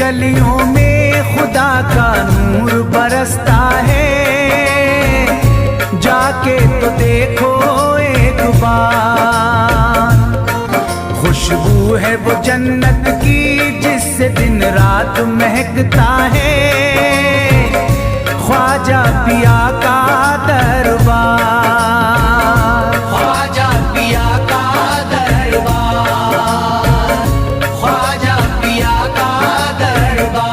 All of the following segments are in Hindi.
गलियों में खुदा का नूर बरसता है। जाके तो देखो एक बार, खुशबू है वो जन्नत की जिससे दिन रात महकता है। ख्वाजा पिया का दरबार, ख्वाजा पिया का दरबार, ख्वाजा पिया का दरबार।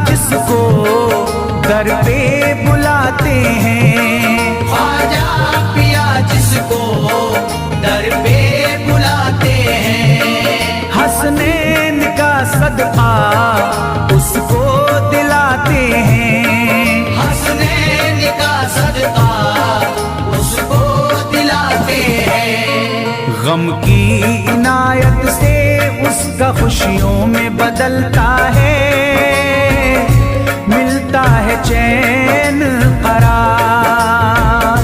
जिसको दर पे बुलाते हैं, ख्वाजा पिया जिसको दर पे बुलाते हैं। हसनैन का सदका उसको दिलाते हैं, हसनैन का सदका उसको दिलाते हैं। गम की इनायत से उसका खुशियों में बदलता है। मिलता है चैन करार,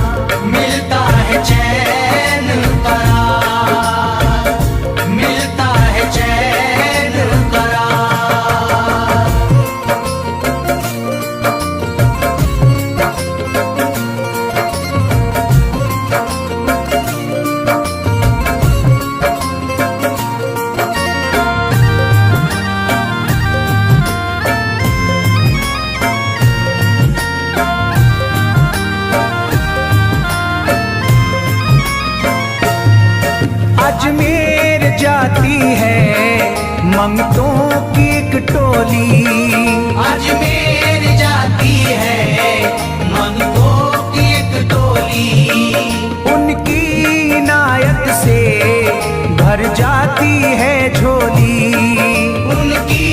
मिलता है चैन करार, मिलता है चैन करार। अजमेर जाती है मंगतों की एक टोली, अजमेर जाती है मंगतों की एक टोली। उनकी इनायत से भर जाती है झोली, उनकी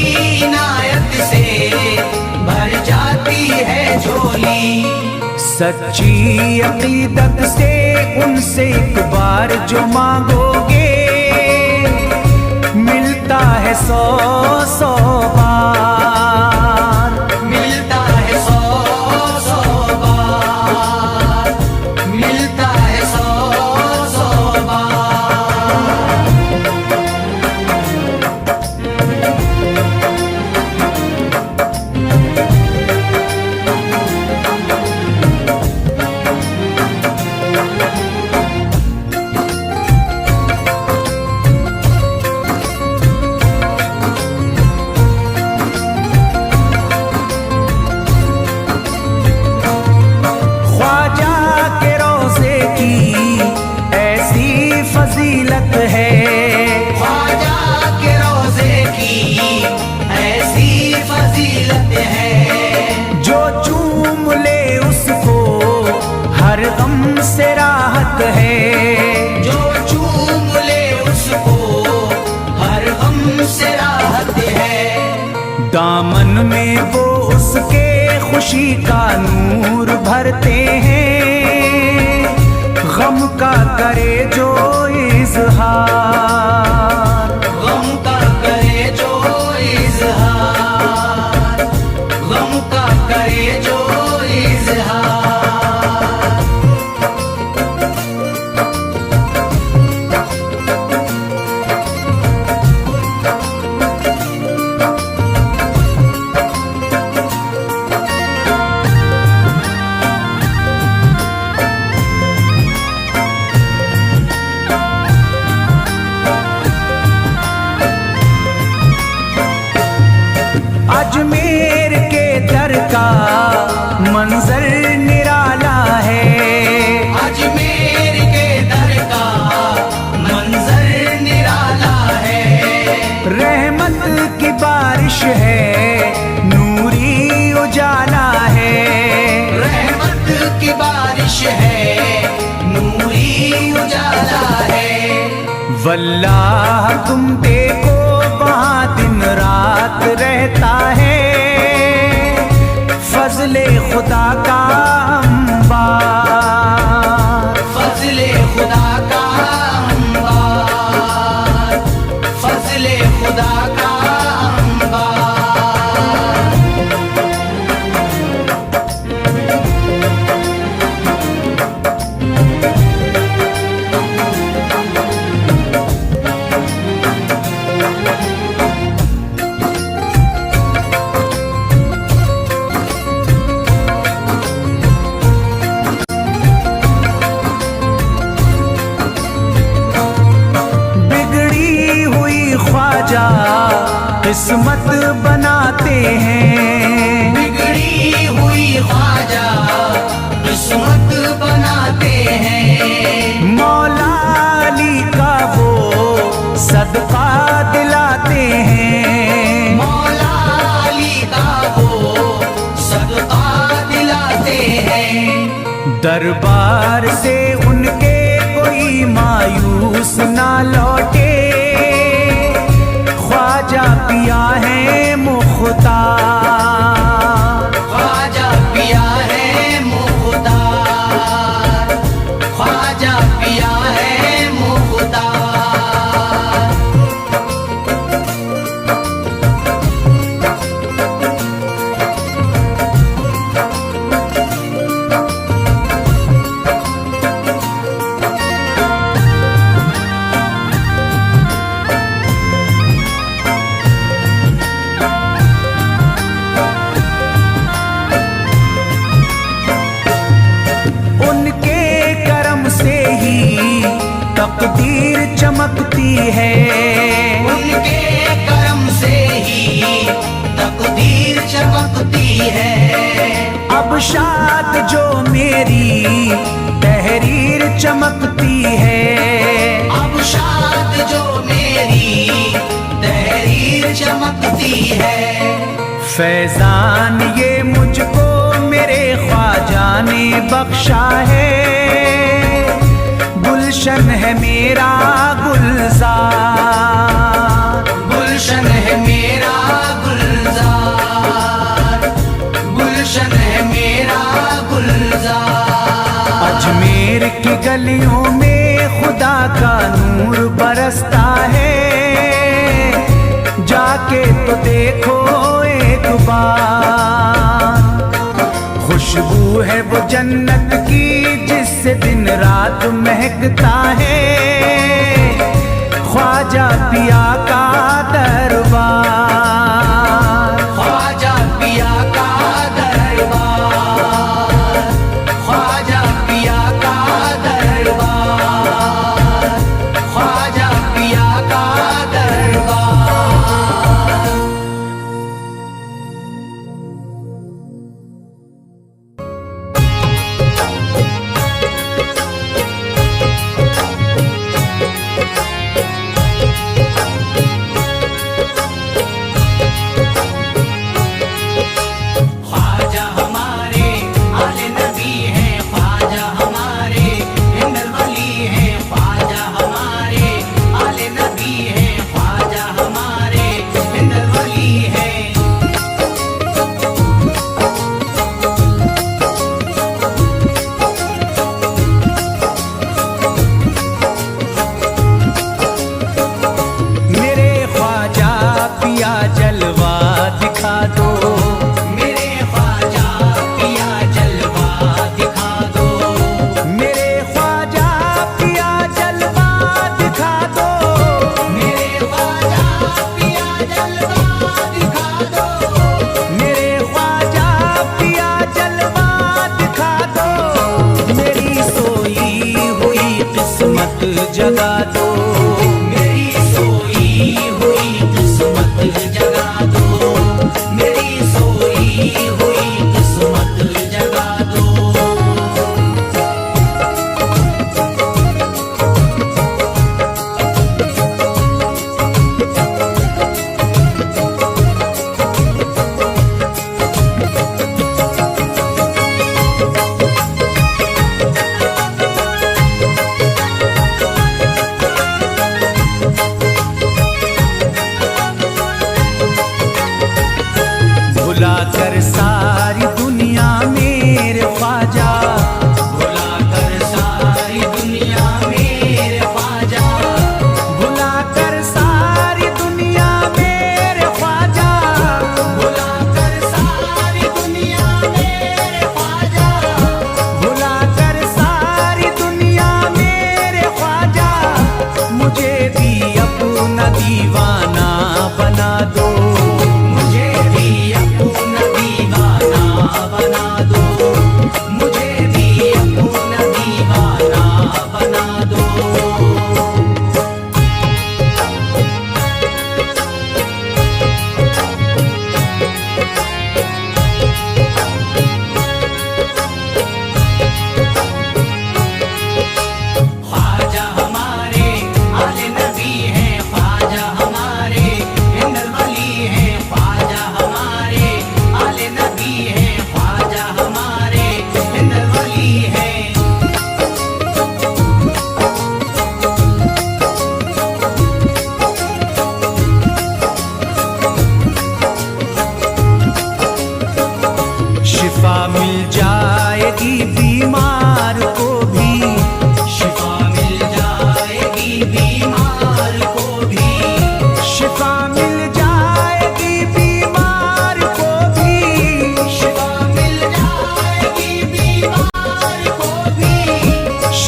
इनायत से भर जाती है झोली। सच्ची अकीदत से उनसे एक बार जो मांगोगे मिलता है 100 बार, मिलता है 100 बार, मिलता है 100 बार। फजीलत है ख्वाजा के रोज़े की ऐसी फजीलत है। जो चूम ले उसको हर गम से राहत है, जो चूम ले उसको हर गम से राहत है। दामन में वो उसके खुशी का नूर भरते हैं। गम का करे जो इज़हार, गम का करे जो इज़हार, गम का करे जो इज़हार। अजमेर के दर का मंजर निराला है, अजमेर के दर का मंजर निराला है। रहमत की बारिश है नूरी उजाला है, रहमत की बारिश है नूरी उजाला है। वल्लाह तुम देखो वहाँ दिन रात रहता है। फजले खुदा का अंबार, फजले खुदा का अंबार, फजले खुदा का अंबार। ख्वाजा किस्मत बनाते हैं, बिगड़ी हुई ख्वाजा किस्मत बनाते हैं। मौला अली का वो सदका दिलाते हैं, मौला अली का वो सदका दिलाते हैं। दरबार से उनके कोई मायूस ना लौटे, ख्वाजा पिया है मुख्तार, ख्वाजा पिया है मुख्तार, ख्वाजा पिया है मुख्तार। तकदीर चमकती है, उनके करम से ही तकदीर चमकती है। अब शाद जो मेरी तहरीर चमकती है, अब शाद जो मेरी तहरीर चमकती है। फैजान ये मुझको मेरे ख्वाजा ने बख्शा है, गुलशन है मेरा गुलजार, गुलशन है मेरा गुलजार, गुलशन है मेरा गुलजार। अजमेर की गलियों में खुदा का नूर बरसता है, जाके तो देखो एक बार। खुशबू है वो जन्नत की जिससे दिन रात महकता है, ख्वाजा पिया का दरबार, ख्वाजा पिया का दरबार, ख्वाजा पिया का दरबार, ख्वाजा पिया का दरबार। जगा दो, मेरी सोई हुई किस्मत जगा दो, मेरी सोई हुई किस्मत जगा दो।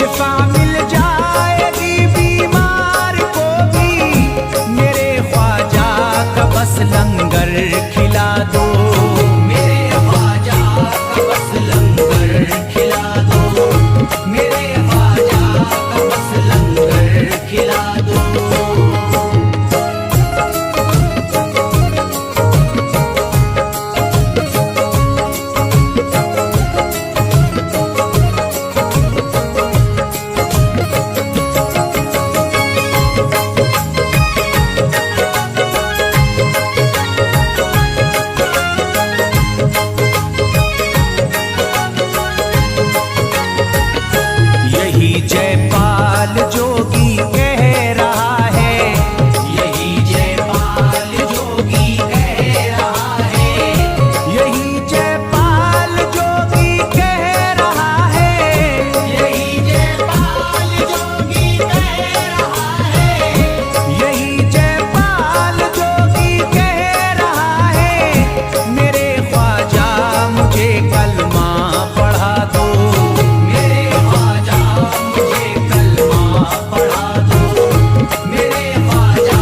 शिफा मिल जाएगी बीमार को भी, मेरे ख्वाजा का बस लंगर खिला दो, मेरे ख्वाजा का बस लंगर खिला दो, मेरे ख्वाजा का बस लंगर खिला दो। यही जयपाल जोगी कह रहा है, यही जयपाल जोगी कह रहा है, यही जयपाल जोगी कह रहा है, यही जयपाल जोगी कह रहा है, यही जयपाल जोगी कह रहा है, मेरे ख्वाजा मुझे कलमा पढ़ा दो, मेरे ख्वाजा मुझे कलमा पढ़ा दो, मेरे ख्वाजा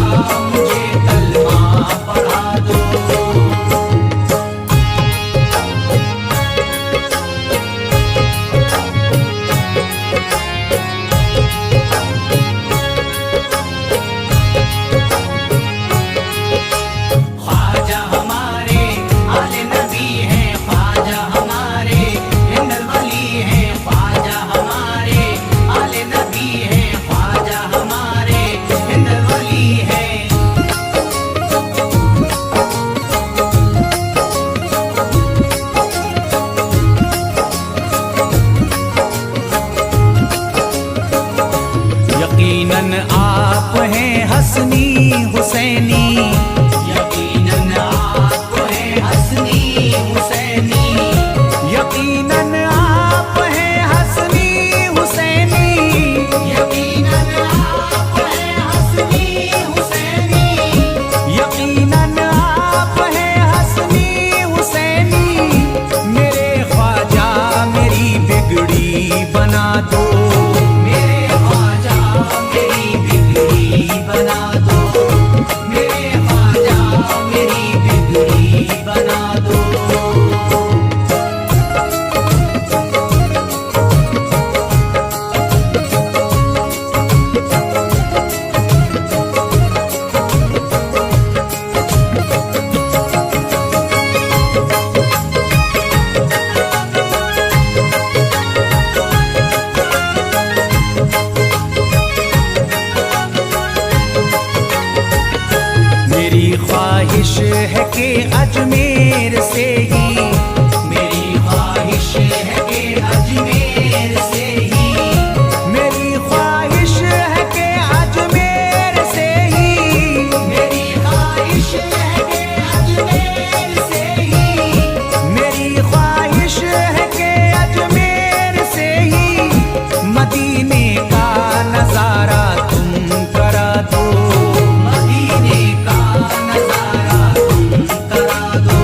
मुझे कलमा पढ़ा दो। ख्वाजा हमारे आले नबी हैं, ख्वाजा हमारे हिंदल वली हैं, ख्वाजा हमारे आले नबी हैं, ख्वाजा हमारे हिंदल वली हैं। यकीनन आप हैं हसनी हुसैनी, यकीनन आप हैं हसनी हुसैनी, यकीनन आप हैं हसनी हुसैनी, यकीनन आप हैं हसनी हुसैनी, यकीनन आप हैं हसनी हुसैनी, मेरे ख्वाजा मेरी बिगड़ी बना दो, मेरे ख्वाजा मेरी बिगड़ी बना दो, मेरे ख्वाजा मेरी बिगड़ी बना दो। मेरी ख्वाहिश है कि अजमेर से ही, मेरी ख्वाहिश है कि अजमेर से ही, मेरी ख्वाहिश है कि अजमेर से ही, मेरी ख्वाहिश है कि अजमेर से ही, मेरी ख्वाहिश है कि अजमेर से ही, मदीने का नजारा तुम करा दो, मदीने का नजारा तुम करा दो,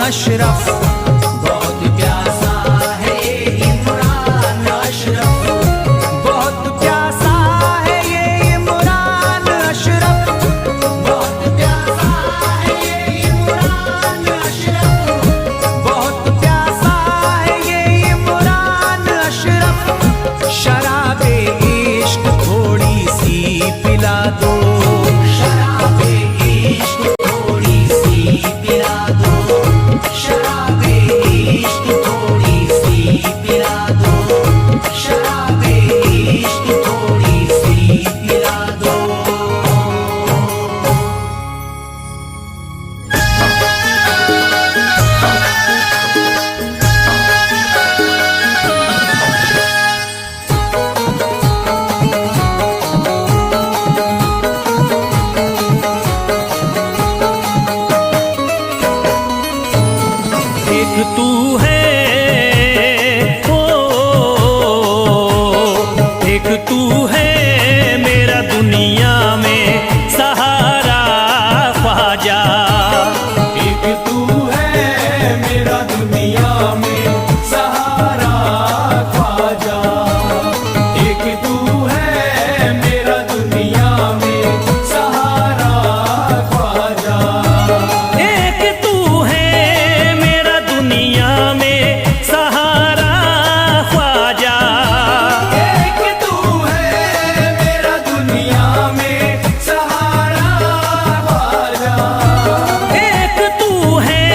अशरफ, बहुत प्यासा है ये इमरान अशरफ, बहुत प्यासा है ये इमरान अशरफ, बहुत प्यासा है ये इमरान अशरफ, बहुत प्यासा है ये इमरान अशरफ। शराबे इश्क थोड़ी सी पिला दो, शराबे इश्क थोड़ी सी पिला दो, शराबे इश्क थोड़ी सी पिला दो, शराबे इश्क थोड़ी सी पिला दो। एक तू है ओ, एक तू है मेरा दुनिया में सहारा ख्वाजा, एक तू है मेरा दुनिया में सहारा ख्वाजा, एक तू है मेरा दुनिया में सहारा ख्वाजा, एक तू है मेरा दुनिया में सहारा ख्वाजा, एक तू है मेरा दुनिया में सहारा ख्वाजा, एक तू है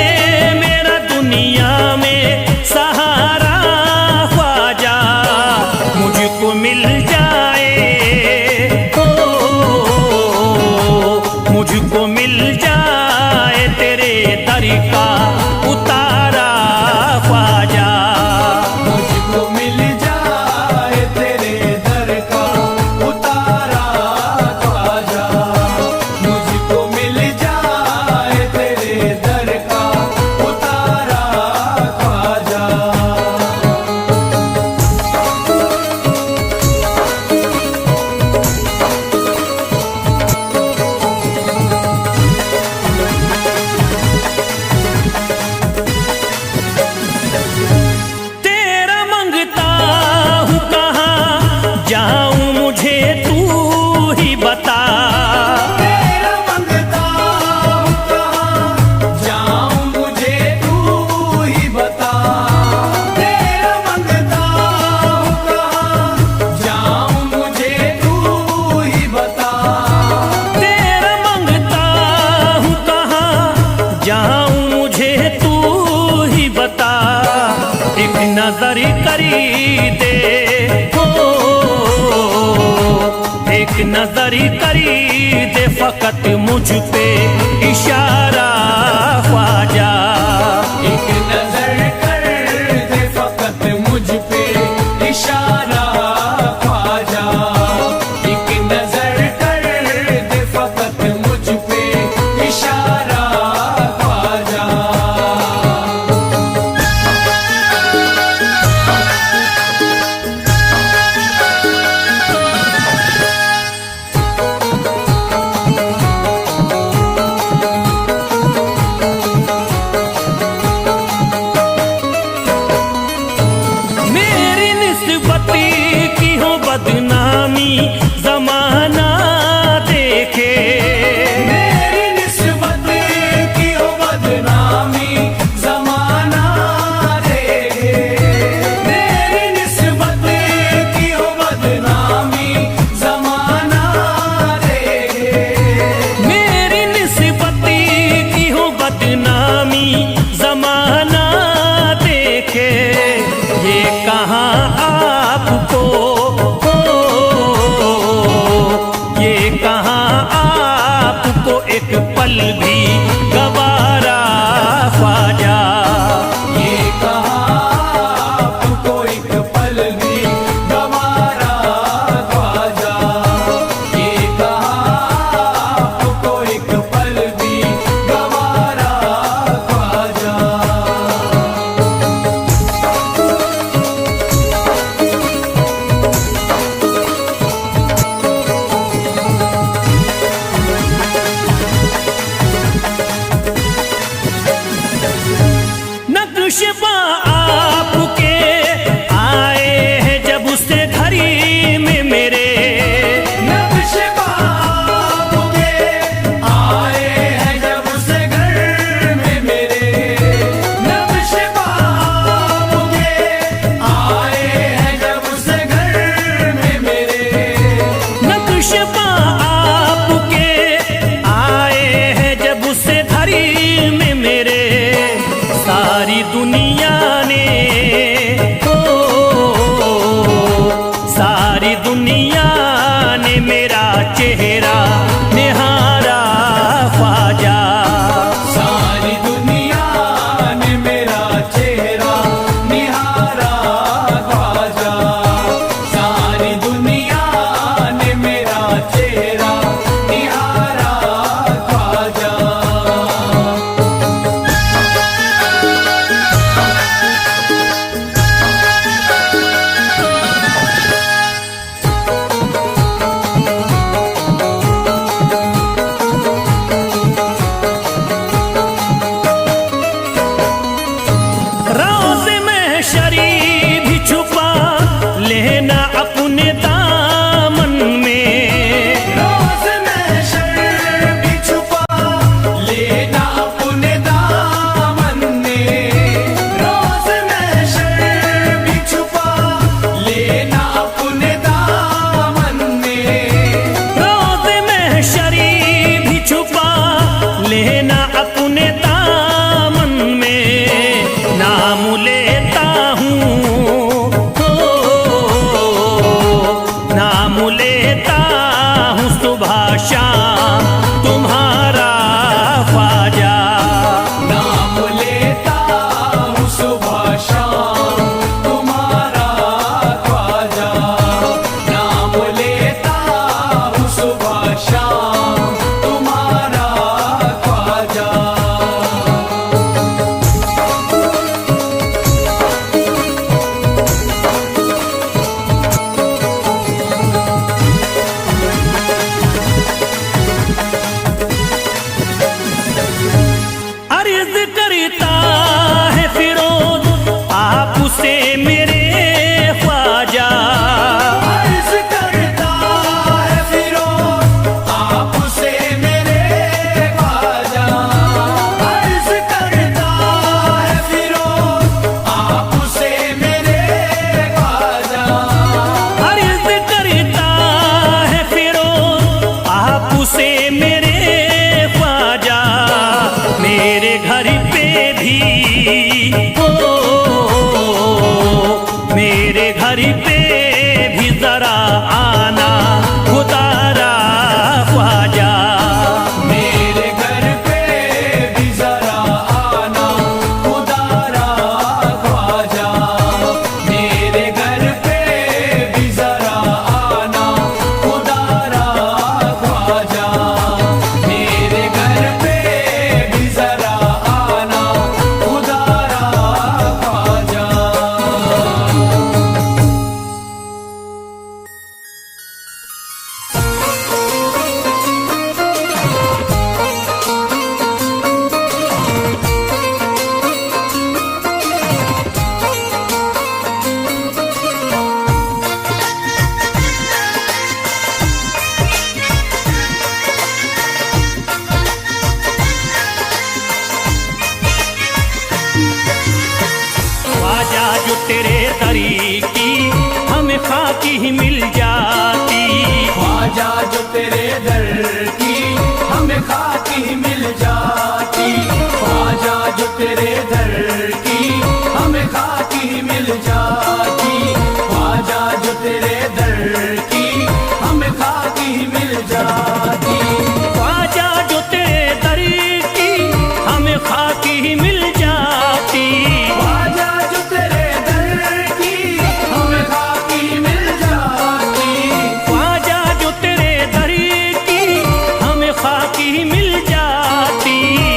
मेरा दुनिया में सहारा ख्वाजा। मुझको मिल जाए ओ, मुझको मिल जाए तेरे दर का उतारा ख्वाजा, मुझको मिल जाए तेरे दर का उतारा ख्वाजा, मुझको मिल जाए तेरे दर का उतारा ख्वाजा। तेरा मंगता हूँ कहाँ जाऊँ मुझे तू ही बता, तेरा मंगता हूँ कहाँ जाऊँ मुझे तू ही बता, तेरा मंगता हूँ कहाँ जाऊँ मुझे तू ही बता, तेरा मंगता हूँ कहाँ जाऊँ मुझे तू ही बता। एक नजर करी दे हो, एक नजर करी दे फकत मुझ पे इशारा ख्वाजा, एक नजर कर दे फकत मुझ पे इशारा ख्वाजा, एक नजर कर दे फकत मुझ पे इशारा ख्वाजा। मेरी निस्बत की हो बदनामी जमाना देखे, मेरी निस्बत की हो बदनामी जमाना देखे, मेरी निस्बत की हो बदनामी जमाना देखे, मेरी निस्बत की हो बदनामी जमाना देखे। ये कहाँ आपको हो, नक्शबा आपके आए हैं जब उससे घड़ी में मेरे, नक्शबा आपके आए हैं जब उसे घर में मेरे, नक्शबा आपके आए हैं जब उसे घर में मेरे, नक्शबा आपके आए हैं जब उससे घड़ी में मेरे। सारी दुनिया ने सारी दुनिया ने मेरा चेहरा निहारा ख्वाजा, सारी दुनिया ने मेरा चेहरा निहारा ख्वाजा, सारी दुनिया ने मेरा चेहरा निहारा ख्वाजा। रोज़ महशरी भी छुपा लेना अपने दामन में, रोज़ महशर भी छुपा लेना अपने दामन में, रोज़ महशर भी छुपा लेना अपने दामन में, रोज़ महशरी भी छुपा लेना अपने दामन में। नाम लेता हूँ नाम लेता हूँ सुबह शाम तुम्हारा ख्वाजा, नाम लेता हूँ सुबह शाम तुम्हारा ख्वाजा, नाम लेता हूँ सुबह शाम तुम्हारा ख्वाजा। अर्ज करता है फिरोज आपसे मेरे ख्वाजा, अर्ज़ करता है फिरोज आपसे मेरे ख्वाजा, अर्ज़ करता है फिरोज आपसे मेरे ख्वाजा, अर्ज करता है फिरोज आपसे मेरे ख्वाजा। मेरे घर पे भी मेरे घर पे भी जरा आना खुदारा ख्वाजा, मेरे घर पे भी जरा आना खुदारा ख्वाजा, मेरे घर पे भी जरा आना खुदारा ख्वाजा, मेरे घर पे भी जरा आना खुदारा ख्वाजा। ख्वाजा जो तेरे तरीकी हमें खाकी ही मिल जाती, ख्वाजा जो तेरे दर की हमें खाकी मिल जाती, ख्वाजा जो तेरे दर की हमें खाकी मिल जाती, ख्वाजा जो तेरे दर की हमें खाकी मिल जाती, ख्वाजा जो तेरे तरीकी हमें खाकी ही मिल जाती, ख्वाजा जो तेरे दर की हमें खाकी मिल जाती, ख्वाजा जो तेरे तरीकी हमें खाकी ही मिल जाती।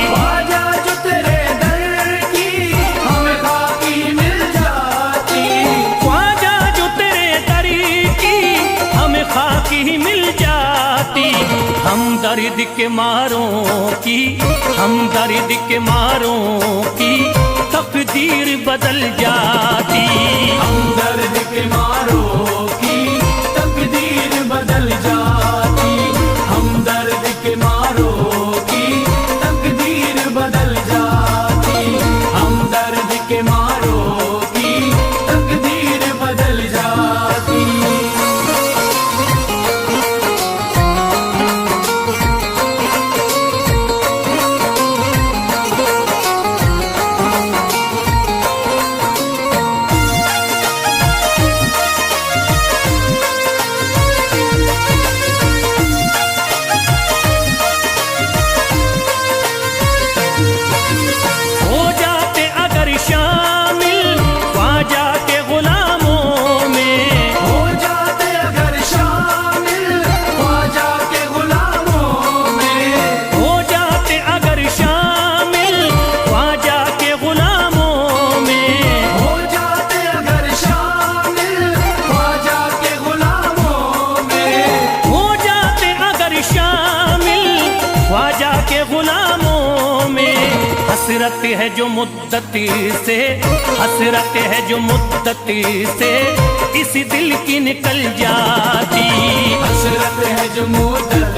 ख्वाजा जो तेरे दर की हमें खाकी मिल जाती, ख्वाजा जो तेरे तरीकी हमें खाकी ही मिल जाती। हम दर्द के मारों की हम दर्द के मारों की तकदीर बदल जाती। हमदर्द के मारों की तकदीर बदल जाती। हमदर्द के मारों की तकदीर बदल जाती। हमदर्द के मारों की तकदीर बदल जाती। हो जाते अगर शामिल ख्वाजा के गुलामों में, हो जाते अगर शामिल ख्वाजा के गुलामों में। हो जाते अगर शामिल ख्वाजा के गुलामों में, हो जाते अगर शामिल ख्वाजा के गुलामों में। हो जाते अगर शामिल ख्वाजा के गुलामों में। हसरत है जो मुद्दती से, हसरत है जो मुद्दती से इस दिल की निकल जाती। हसरत है जो मुद्दत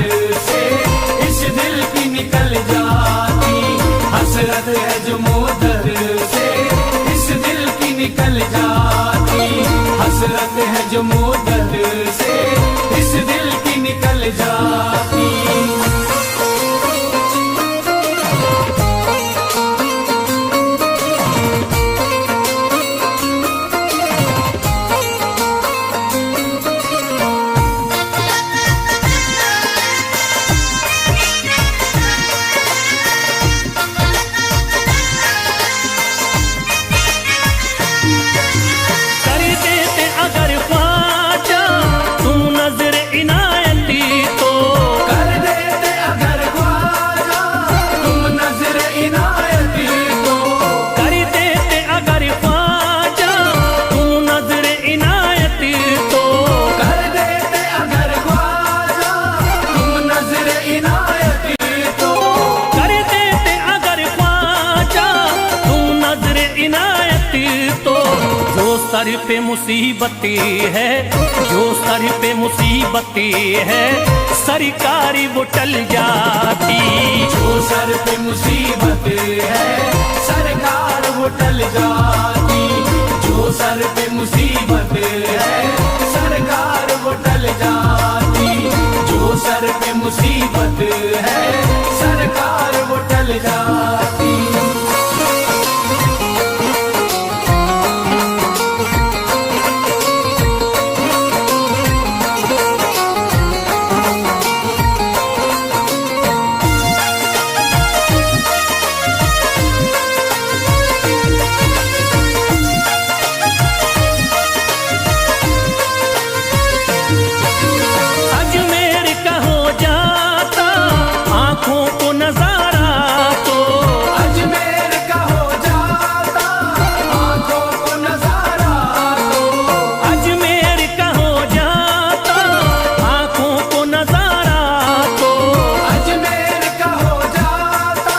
से इस दिल की निकल जाती। हसरत है जो मुद्दत से इस दिल की निकल जाती। हसरत है जो मुद्दत से इस दिल की निकल जाती। कर देते अगर ख्वाजा तुम नजर इनायती तो, कर देते अगर ख्वाजा तुम नजर इनायती तो। कर देते अगर ख्वाजा तुम नजर इनायती तो, कर देते अगर ख्वाजा तुम नजर इनायती तो। कर देते अगर ख्वाजा तुम नजर इनायती तो। जो सर पे मुसीबती है, जो सर पे मुसीबती है सरकारी वो टल जाती। जो सर पे मुसीबत है सरकार वो टल जाती। जो सर पे मुसीबत है सरकार वो टल जाती। जो सर पे मुसीबत है सरकार वो टल जाती। अजमेर का हो जाता आंखों को नजारा तो, अजमेर का हो जाता आंखों को नजारा तो। अजमेर का हो जाता आंखों को नजारा तो। अजमेर का हो जाता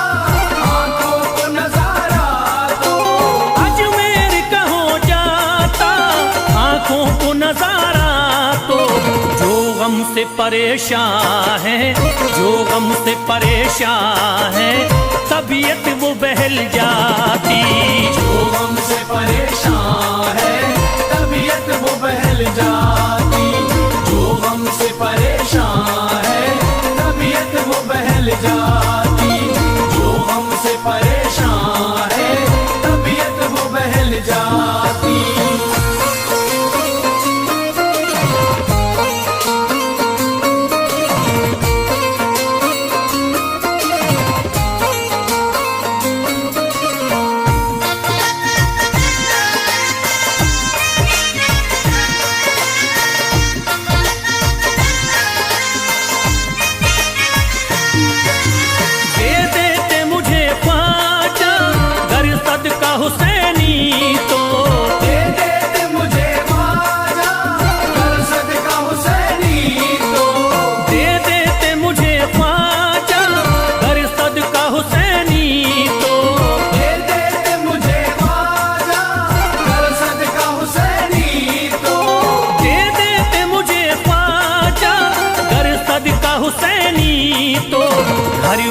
आंखों को नजारा तो। अजमेर का हो जाता आंखों को नजारा तो। जो गम से परेशान है, जो गम से परेशान है तबीयत वो बहल जाती। जो गम से परेशान है तबीयत वो बहल जाती। जो गम से परेशान है तबीयत वो बहल जाती। जो गम से परेशान है तबीयत वो बहल जाती।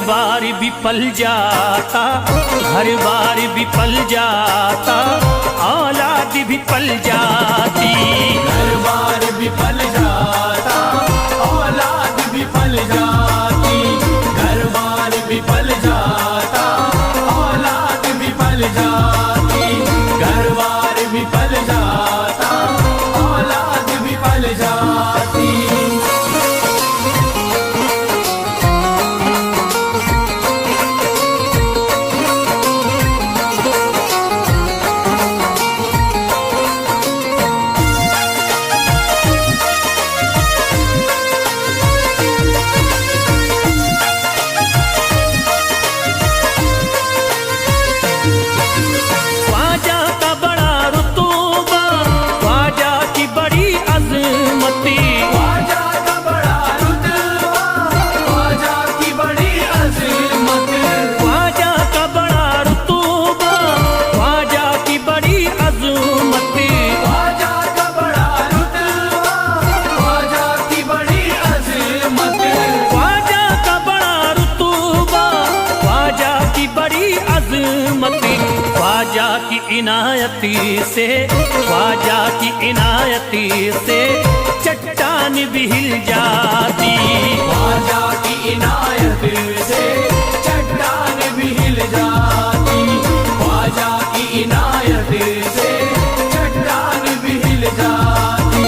बार विफल जाता, घर बार विफल जाता, औलाद विफल जाती। घर बार विफल जाता, औलाद विफल जाती। घर बार विफल जाता, औलाद विफल जाती। घर बार विफल जाता, औलाद विफल जाती। ख्वाजा का बड़ा रुतबा, ख्वाजा की बड़ी अजमती, ख्वाजा का बड़ा रुतबा, ख्वाजा की बड़ी अज़मत। ख्वाजा का बड़ा रुतबा, ख्वाजा की बड़ी अजमती। ख्वाजा का बड़ा रुतबा, ख्वाजा की बड़ी अज़मत। ख्वाजा का बड़ा रुतबा, ख्वाजा की बड़ी अजमती। ख्वाजा की इनायती से, ख्वाजा की इनायती से चट्टान भी हिल जाती। ख्वाजा की इनायत से चट्टान भी हिल जाती। ख्वाजा की इनायत से चट्टान भी हिल जाती।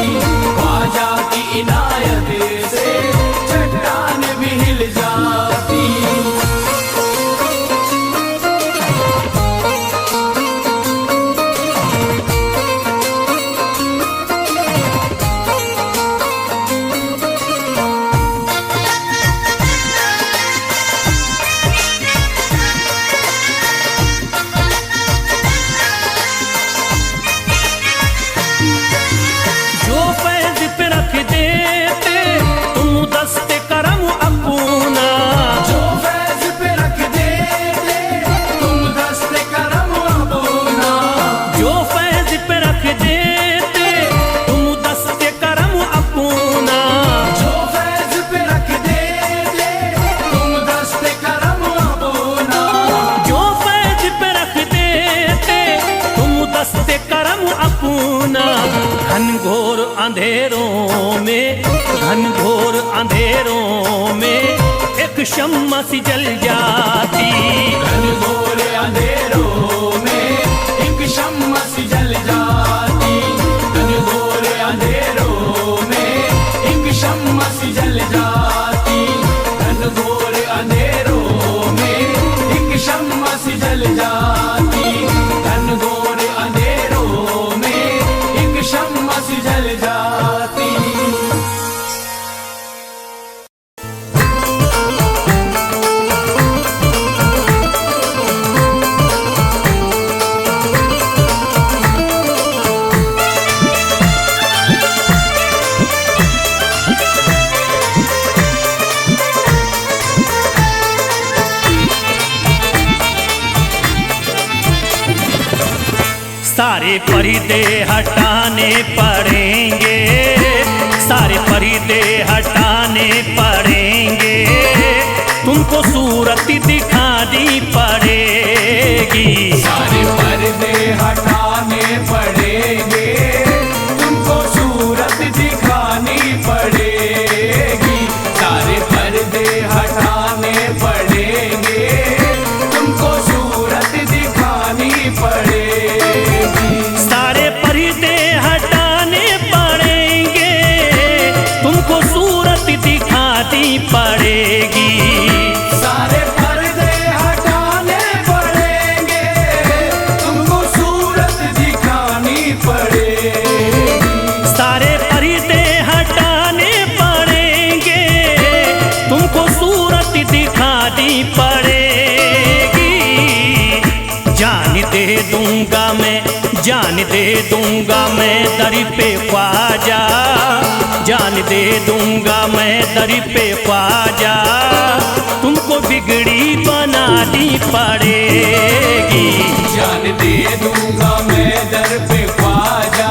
ख्वाजा की इनायत से चट्टान भी हिल जाती। जो फैज पे रख देते तुम दस्ते करम अपना, जो फैज पे रख देते तुम दस्ते करम अपना। जो फैज पे रख देते तुम दस्ते करम अपना। जो फैज पे रख देते तुम दस्ते करम अपना। जो फैज पे रख देते तुम दस्ते करम अपना। घनघोर अंधेरों में, घनघोर अंधेरों में एक शम्मा सी जल जाती। घनघोर अंधेरों में एक शम्मा सी जल जाती। घनघोर अंधेरों में एक शम्मा सी जल जाती। घनघोर अंधेरों में एक शम्मा सी जल जाती। घनघोर अंधेरों में एक शम्मा सी जल जाती। सारे पर्दे हटाने पड़ेंगे, सारे पर्दे हटाने पड़ेंगे, तुमको सूरत दिखानी पड़ेगी। सारे पर्दे हटाने पड़ेंगे, तुमको सूरत दिखानी पड़ेगी। सारे पर्दे हटाने पड़ेंगे, तुमको सूरत दिखानी पड़ेगी। सारे पर्दे हटाने पड़ेंगे, तुमको सूरत दिखानी पड़ेगी। सारे पर्दे हटाने पड़ेंगे, तुमको सूरत दिखानी पड़ेगी। सारे पर्दे हटाने पड़ेंगे, तुमको सूरत दिखानी पड़ेगी। जान दे दूंगा मैं, जान दे दूंगा मैं दर पे ख्वाजा, जान दे दूंगा मैं दर पे ख्वाजा, तुमको बिगड़ी बनानी पड़ेगी। जान दे दूंगा मैं दर पे ख्वाजा,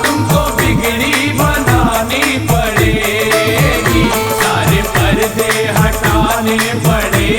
तुमको बिगड़ी बनानी पड़ेगी। सारे पर्दे हटाने पड़ेंगे,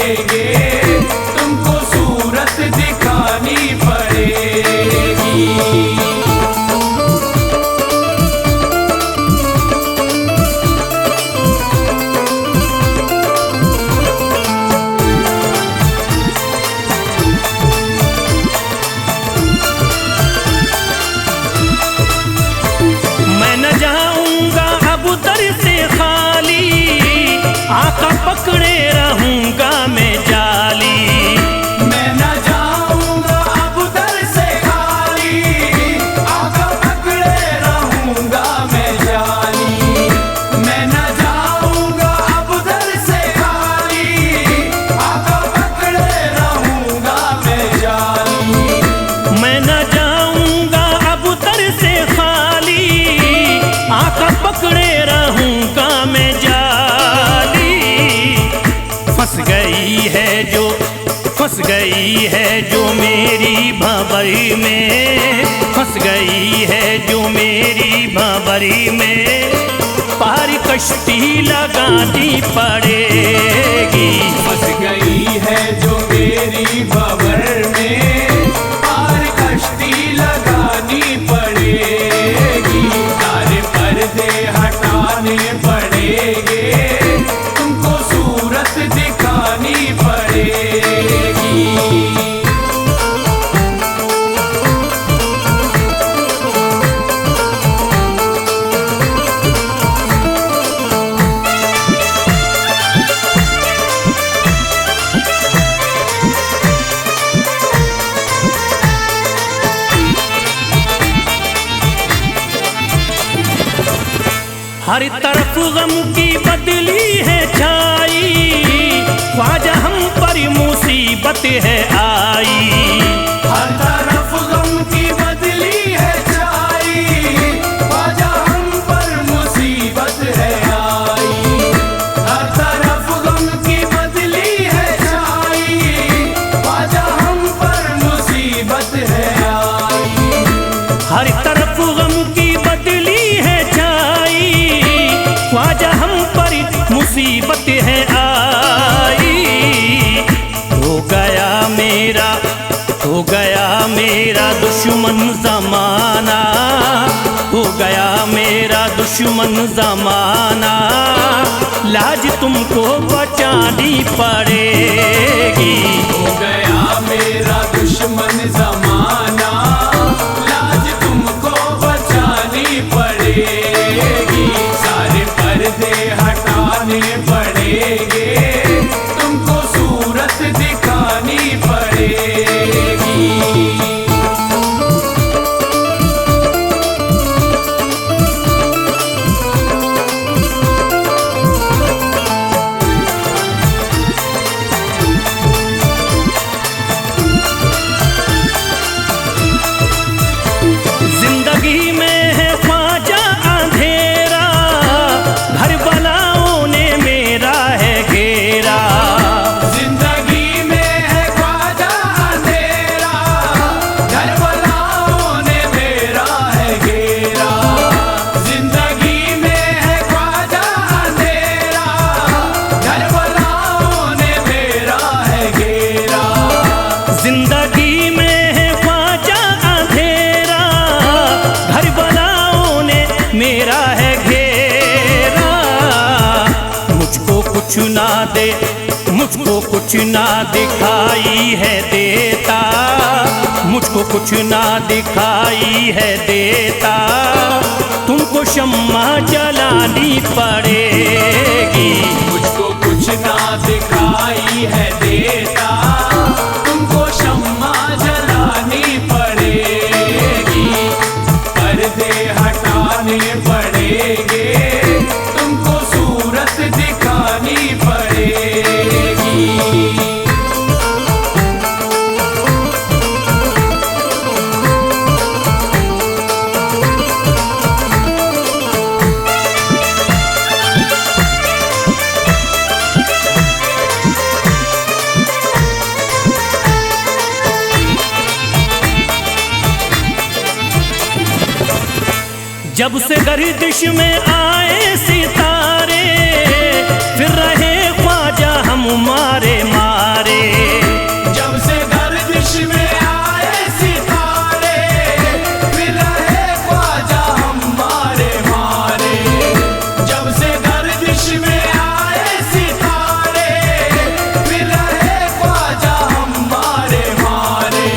रहूंगा मैं जाली। मैं न जाऊंगा अब दर से खाली, आका पकड़े रहूंगा मैं जाली। मैं न जाऊंगा अब दर से खाली, आका पकड़े रहूंगा मैं जाली। मैं न जाऊंगा अब दर से खाली, आका पकड़े रहूंगा मैं जाली। फंस गई है जो मेरी भंवरी में, फंस गई है जो मेरी भंवरी में, पार कश्ती लगानी पड़ेगी। फंस गई है जो मेरी भंवर में, पार कश्ती लगानी पड़ेगी। सारे पर्दे हटाने पड़ेंगे, तुमको सूरत दिखानी पड़ेगी। हर तरफ गम की बदली है छाई, ख्वाजा हम पर मुसीबत है आई। हर तरफ गम की बदली है छाई, ख्वाजा हम पर मुसीबत है आई। हर तरफ गम की बदली है छाई, ख्वाजा हम पर मुसीबत है आई। हर तरफ गम की बदली है छाई, ख्वाजा हम पर मुसीबत है आई। हो गया मेरा दुश्मन ज़माना, हो गया मेरा दुश्मन ज़माना, लाज तुमको बचानी पड़ेगी। हो गया मेरा दुश्मन ज़माना, लाज तुमको बचानी पड़ेगी। सारे पर्दे हटाने पड़ेंगे, तुमको सूरत दिखानी पड़ेगी। जिंदगी में है ख्वाजा अंधेरा, घर बलाओं ने मेरा है घेरा। जिंदगी में है ख्वाजा अंधेरा, घर वालों ने मेरा है घेरा। जिंदगी में है ख्वाजा अंधेरा, घर वालों ने मेरा है घेरा। जिंदगी में है ख्वाजा अंधेरा, घर बलाओं ने मेरा है घेरा। मुझको कुछ ना दिखाई है देता, मुझको कुछ ना दिखाई है देता, तुमको शम्मा जलानी पड़ेगी। मुझको कुछ ना दिखाई है देता, तुमको शम्मा जलानी पड़ेगी। पर्दे हटाने पड़ेंगे, तुमको सूरत दिखानी पड़ेगी। जब से गर्दिश में आए सितारे, फिर रहे ख्वाजा हम मारे मारे। जब से गर्दिश में आए सितारे, फिर रहे ख्वाजा हम मारे मारे। जब से गर्दिश में आए सितारे, फिर रहे ख्वाजा हम मारे मारे।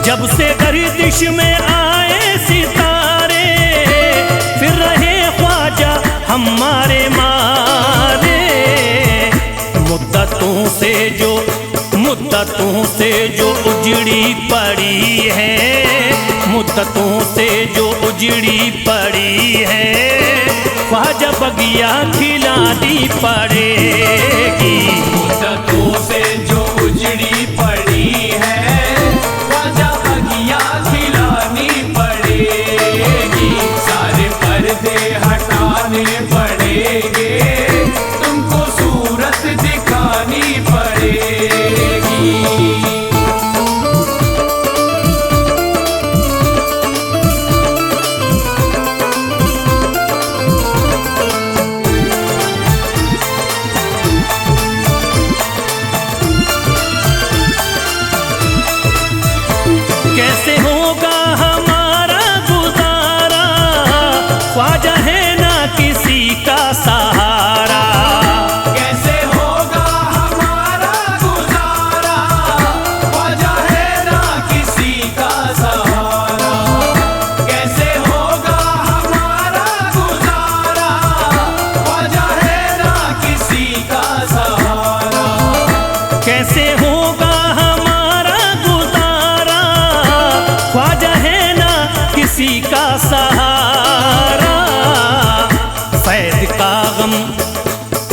जब से गर्दिश में आए सितारे, फिर रहे ख्वाजा हमारे मारे। से जो उजड़ी पड़ी है, मुद्दतों से जो उजड़ी पड़ी है, ख्वाजा बगिया खिलानी पड़ेगी। मुद्दतों से जो उजड़ी पड़ी है, ख्वाजा बगिया खिलानी पड़ेगी। सारे पर्दे हटाने पड़ेंगे, तुमको सूरत दिखानी पड़ेगी। कैसे होगा हमारा गुजारा, ख्वाजा है ना किसी का सहारा। कैसे होगा हमारा गुजारा, ख्वाजा है ना किसी का सहारा। कैसे होगा हमारा गुजारा, ख्वाजा है ना किसी का सहारा। कैसे होगा हमारा गुजारा, ख्वाजा है ना किसी का सहारा।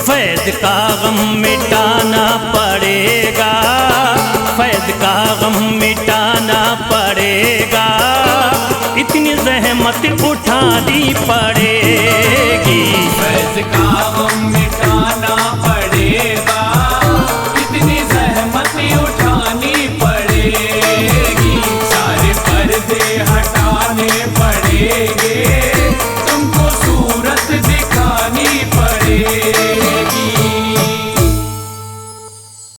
फैज़ का गम मिटाना पड़ेगा, फैज़ का गम मिटाना पड़ेगा। इतनी ज़हमत उठानी पड़ेगी। फैज़ का गम मिटाना पड़ेगा, इतनी ज़हमत उठानी पड़ेगी। सारे पर्दे हटाने पड़ेंगे,